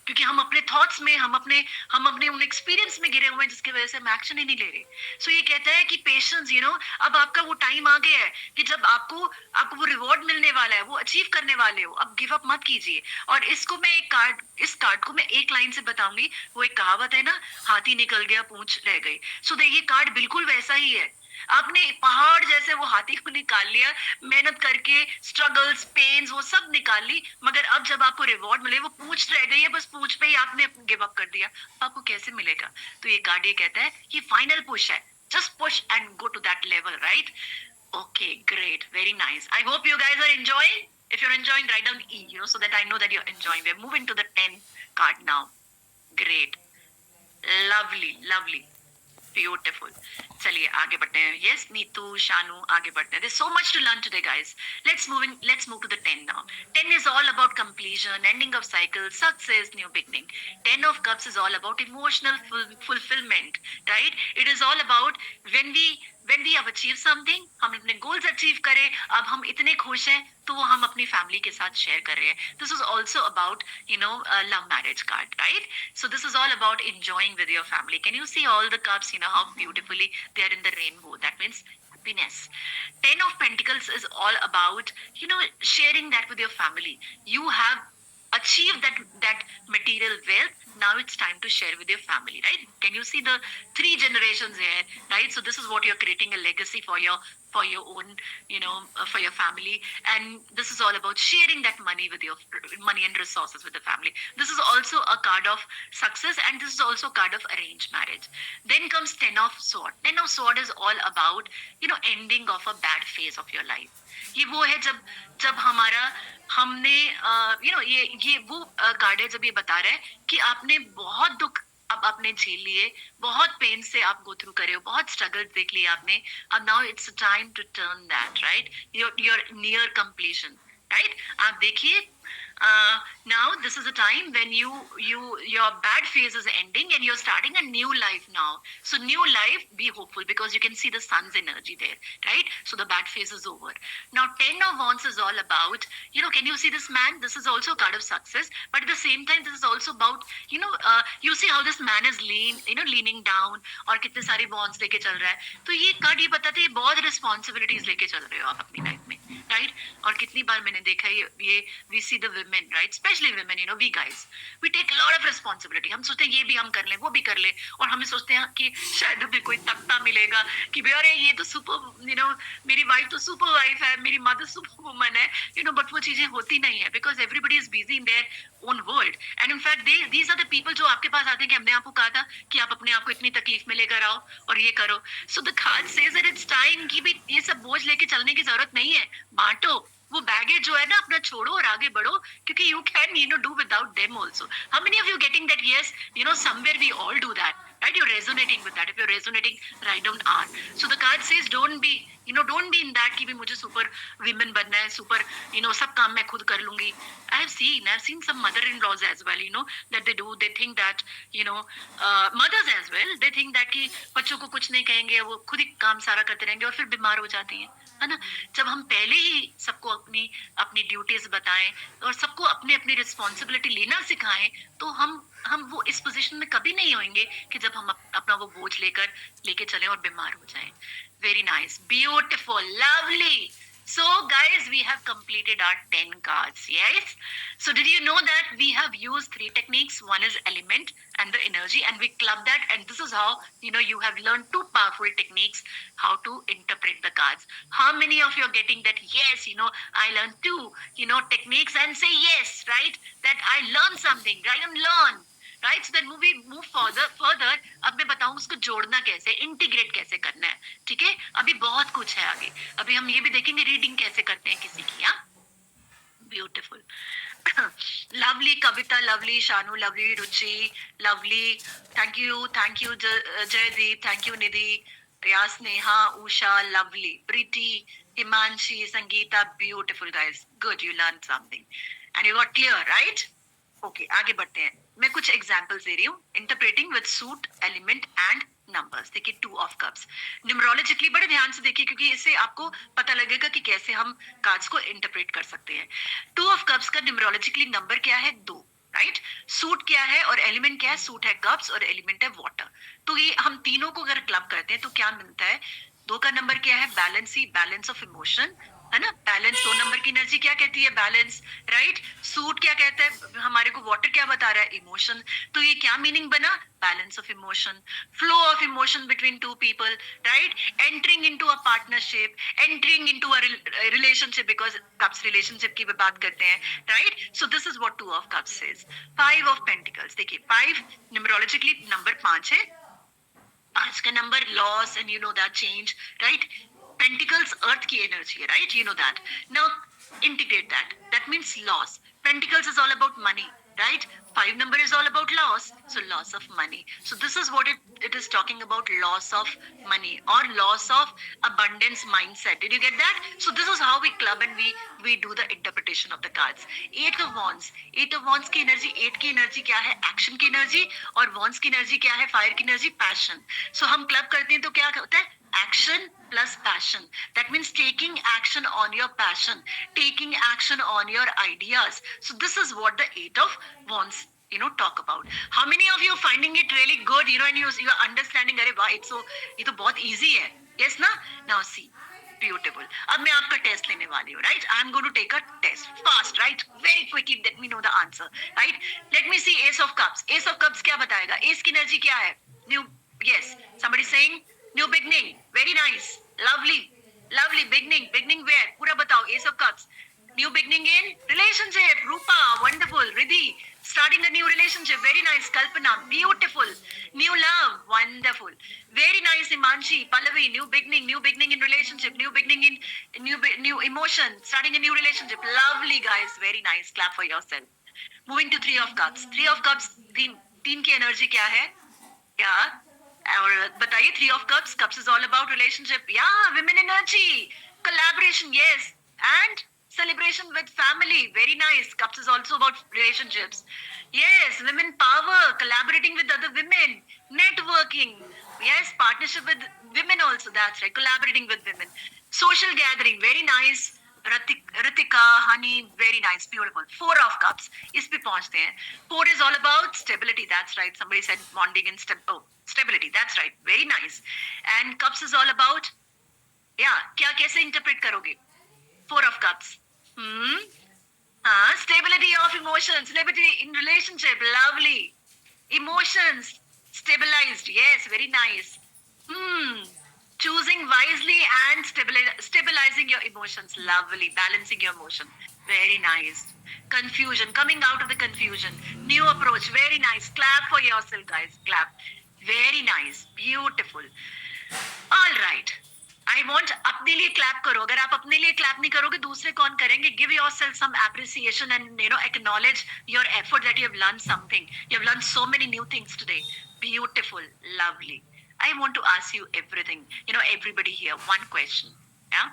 S1: क्योंकि हम अपने थॉट्स में, हम अपने उन एक्सपीरियंस में गिरे हुए हैं, जिसकी वजह से हम एक्शन ही नहीं ले रहे। सो ये कहता है कि पेशेंस, अब आपका वो टाइम आ गया है कि जब आपको वो रिवॉर्ड मिलने वाला है, वो अचीव करने वाले हो, अब गिव अप मत कीजिए। और इस कार्ड को मैं एक लाइन से बताऊंगी। वो एक कहावत है ना, हाथी निकल गया पूंछ रह गई। सो ये कार्ड बिल्कुल वैसा ही है। आपने पहाड़ जैसे वो हाथी को निकाल लिया, मेहनत करके, स्ट्रगल्स, पेन्स, वो सब निकाल ली, मगर अब जब आपको रिवॉर्ड मिले, वो पूंछ रह गई है, बस पूंछ पे ही आपने गिव अप कर दिया, आपको कैसे मिलेगा? तो ये कार्ड ये कहता है ये फाइनल पुश है, just push and go to that level, right? Okay, great, very nice. I hope you guys are enjoying. If you're enjoying, write down E, so that I know that you're enjoying. We're moving to the 10 card now. Great, lovely, beautiful. चलिए आगे बढ़ते हैं। Yes, Neetu, Shanu, आगे बढ़ते हैं। There's so much to learn today, guys. Let's move to the 10 now. 10 is all about completion, ending of cycle, success, new beginning. 10 of cups is all about emotional fulfillment, right? It is all about when we when we have achieved something, हम अपने goals achieve करें, अब हम इतने खुश हैं, तो वो हम अपनी family के साथ share कर रहे हैं. This is also about, a love marriage card, right? So this is all about enjoying with your family. Can you see all the cups, how beautifully they are in the rainbow? That means happiness. 10 of Pentacles is all about, sharing that with your family. You have achieved that material wealth. Now it's time to share with your family, right? Can you see the 3 generations here, right? So this is what you're creating a legacy for your own, for your family. And this is all about sharing that money with your money and resources with the family. This is also a card of success, and this is also a card of arranged marriage. Then comes 10 of sword. 10 of sword is all about, ending of a bad phase of your life. ये वो है जब जब हमारा हमने ये वो card है जब ये बता रहा है कि आपने बहुत दुख अब आपने झेल लिए, बहुत पेन से आप गो थ्रू करे हो, बहुत स्ट्रगल देख लिए आपने. अब now it's time to turn that, right? Your near completion, right? आप देखिए, now this is a time when your bad phase is ending and you're starting a new life now. So new life, be hopeful, because you can see the sun's energy there, right? So the bad phase is over. Now 10 of wands is all about, can you see this man? This is also a card of success, but at the same time this is also about, you see how this man is leaning down और कितने सारे bonds लेके चल रहा है. तो ये card ये बताते हैं बहुत responsibilities लेके चल रहे हो आप अपनी लाइफ में, right? और कितनी बार मैंने देखा है ये we see the women, right? Especially women, we guys, we take a lot of responsibility. हम सोचते हैं ये भी हम कर लें, वो भी कर ले, और हमें सोचते हैं कि शायद हमें कोई तख्ता मिलेगा कि अरे ये तो सुपर, मेरी वाइफ तो सुपर वाइफ है, मेरी मदर सुपर वुमन है, बट वो चीजें होती नहीं है, because everybody is busy in their own world. And in fact these are the people जो आपके पास आते हैं कि हमने आपको कहा था कि आप अपने आप को इतनी तकलीफ में लेकर आओ और ये करो. So the card says that it's time कि भी ये सब बोझ लेके चलने की जरूरत नहीं है, बांटो वो बैगेज जो है ना अपना छोड़ो और आगे बढ़ो, क्योंकि you can do without them also. How many of you getting that? Yes, somewhere we all do that, right? You're resonating with that. If you're resonating, write down R. So the card says don't be in that कि भी मुझे super women बनना है, super सब काम मैं खुद कर लूंगी. I've seen some mother-in-laws as well, that they think that mothers as well, they think that कि बच्चों को कुछ नहीं कहेंगे, वो खुद ही काम सारा करते रहेंगे और फिर बीमार हो जाती हैं, है ना? जब हम पहले ही सबको अपनी ड्यूटीज बताएं और सबको अपनी अपनी रिस्पॉन्सिबिलिटी लेना सिखाएं, तो हम वो इस पोजीशन में कभी नहीं होंगे कि जब हम अपना वो बोझ लेके चलें और बीमार हो जाएं. Very nice, beautiful, lovely. So guys, we have completed our 10 cards. Yes. So did you know that we have used 3 techniques? One is element and the energy, and we club that. And this is how, you have learned 2 powerful techniques how to interpret the cards. How many of you are getting that? Yes, I learned 2, techniques, and say yes, right? That I learned something, right? And learn. Right, so then we move further. अब मैं बताऊं उसको जोड़ना कैसे, integrate कैसे करना है, ठीक है? अभी बहुत कुछ है आगे. अभी हम ये भी देखेंगे रीडिंग कैसे करते हैं किसी की. हाँ, beautiful. Lovely Kavita, lovely Shanu, lovely Ruchi, lovely. Thank you Jaideep, thank you Nidhi, Riyaz, Neha, Usha, lovely, Preeti, Himanshi, Sangeeta. Beautiful guys, good, you learned something and you got clear, right? Okay, आगे बढ़ते हैं. मैं कुछ एग्जांपल्स दे रही हूँ. Interpreting with suit, element and numbers. देखिए 2 ऑफ कप्स न्यूमरोलॉजिकली बड़े ध्यान से देखिए, क्योंकि इससे आपको पता लगेगा कि कैसे हम कार्ड्स को इंटरप्रेट कर सकते हैं. 2 ऑफ कप्स का न्यूमरोलॉजिकली नंबर क्या है? 2, राइट? सूट क्या है और एलिमेंट क्या है? सूट है कप्स और एलिमेंट है वाटर. तो ये हम तीनों को अगर क्लब करते हैं तो क्या मिलता है? 2 का नंबर क्या है? बैलेंस ऑफ इमोशन, है ना? बैलेंस. 2 नंबर की एनर्जी क्या कहती है? Balance, right? सूट क्या कहता है हमारे को? वाटर क्या बता रहा है? इमोशन. तो ये क्या मीनिंग बना? Balance of emotion, flow of emotion between 2 people, right? Entering into a partnership, entering into a relationship, because cups relationship की बात करते हैं, right? So this is what 2 of cups says. 5 of pentacles. देखिए 5 numerologically number 5 है. 5 का number loss, and that change, right? Pentacles earth की energy है, right? You know that. Now integrate that. That means loss. Pentacles is all about money, right? 5 number is all about loss, so loss of money. So this is what it is talking about, loss of money or loss of abundance mindset. Did you get that? So this is how we club and we do the interpretation of the cards. 8 of wands. 8 of wands की energy, 8 की energy क्या है? Action की energy. और wands की energy क्या है? Fire की energy, passion. So हम club करते हैं तो क्या होता है? Action plus passion. That means taking action on your passion, taking action on your ideas. So this is what the Eight of Wands, talk about. How many of you are finding it really good, and you are understanding, अरे वाह, it's so, ये तो बहुत easy है. Yes ना? Now see. Beautiful. अब मैं आपका टेस्ट लेने वाली हूँ, right? I'm going to take a test fast, right? Very quickly, let me know the answer, right? Let me see Ace of Cups. Ace of Cups क्या बताएगा? Ace की energy क्या है? New, yes. Somebody saying new beginning. Very nice, lovely, lovely beginning. Beginning where? पूरा बताओ. Ace of Cups. New beginning in relationship. Rupa, wonderful. Riddhi, starting a new relationship. Very nice. Kalpana, beautiful. New love, wonderful. Very nice. Imanshi, Pallavi, new beginning in relationship, new beginning in new emotion, starting a new relationship. Lovely guys, very nice. Clap for yourself. Moving to Three of Cups. Three of Cups, तीन की energy क्या है? क्या? और बताइए. Three of Cups. Cups is all about relationship. Yeah, women energy, collaboration, yes, and celebration with family. Very nice. Cups is also about relationships. Yes, women power, collaborating with other women, networking. Yes, partnership with women also. That's right. Collaborating with women. Social gathering. Very nice. Ritika, honey, very nice, beautiful. Four of Cups. इस पे पहुंचते हैं. Four is all about stability. That's right. Somebody said bonding and stability. That's right. Very nice. And Cups is all about, yeah, क्या कैसे interpret करोगे? Four of Cups. Stability of emotions, stability in relationship, lovely. Emotions stabilized, yes, very nice. Choosing wisely and stabilizing your emotions, lovely. Balancing your emotion, very nice. Confusion, coming out of the confusion. New approach, very nice. Clap for yourself, guys. Clap. Very nice, beautiful. All right. I want अपने लिए clap करो. अगर आप अपने लिए clap नहीं करोगे, दूसरे कौन करेंगे? Give yourself some appreciation and acknowledge your effort that you have learned something. You have learned so many new things today. Beautiful, lovely. I want to ask you everything. Everybody here, one question. Yeah.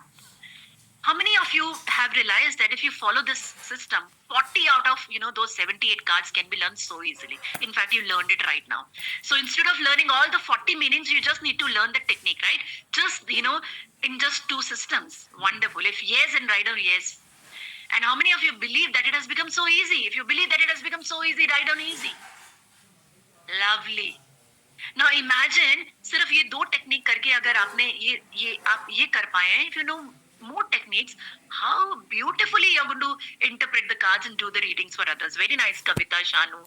S1: How many of you have realized that if you follow this system, 40 out of those 78 cards can be learned so easily? In fact, you learned it right now. So instead of learning all the 40 meanings, you just need to learn the technique, right? Just in just two systems. Wonderful. If yes, and write down yes. And how many of you believe that it has become so easy? If you believe that it has become so easy, write down easy. Lovely. Now imagine सिर्फ ये दो technique करके अगर आपने आप ये कर पाए हैं, if you know more techniques, how beautifully you're going to interpret the cards and do the readings for others. Very nice, Kavita, Shanu,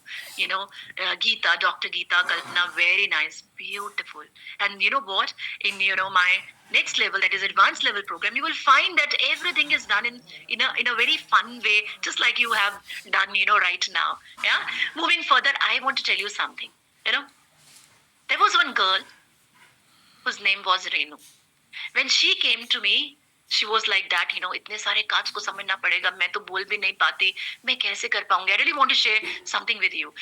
S1: Geeta, Dr. Geeta, Kalpana, very nice, beautiful. And you know what? In my next level, that is advanced level program, you will find that everything is done in a very fun way, just like you have done right now. Yeah. Moving further, I want to tell you something. There was one girl whose name was Renu. When she came to me, she was like that, इतने सारे cards को समझना पड़ेगा, मैं तो बोल भी नहीं पाती, मैं कैसे कर पाऊंगी? I really want to share something with you.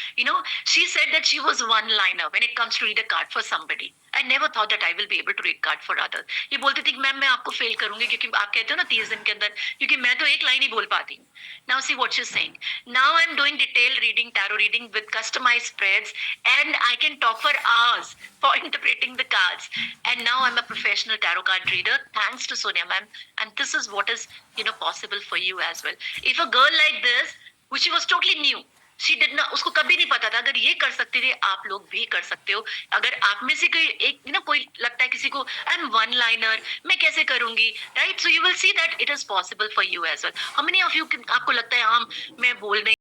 S1: She said that she was one-liner when it comes to read a card for somebody. I never thought that I will be able to read card for others. ये बोलती थी कि ma'am मैं आपको fail करूंगी क्योंकि आप कहते हो ना 30 दिन के अंदर, क्योंकि मैं तो एक लाइन ही बोल पाती हूँ. Now see what she's saying. Now I'm doing detailed reading, tarot reading with customized spreads, and I can talk for hours for interpreting the cards. And now I'm a professional tarot card reader, thanks to Sonia ma'am. And this is what is possible for you as well. If a girl like this, which she was totally new, she did not, उसको कभी नहीं पता था, अगर ये कर सकती थी, आप लोग भी कर सकते हो. अगर आप में से कोई लगता है किसी को आई एम वन लाइनर, मैं कैसे करूंगी, right? So you will see that it is possible for you as well. How many of you, आपको लगता है हाँ मैं बोल नहीं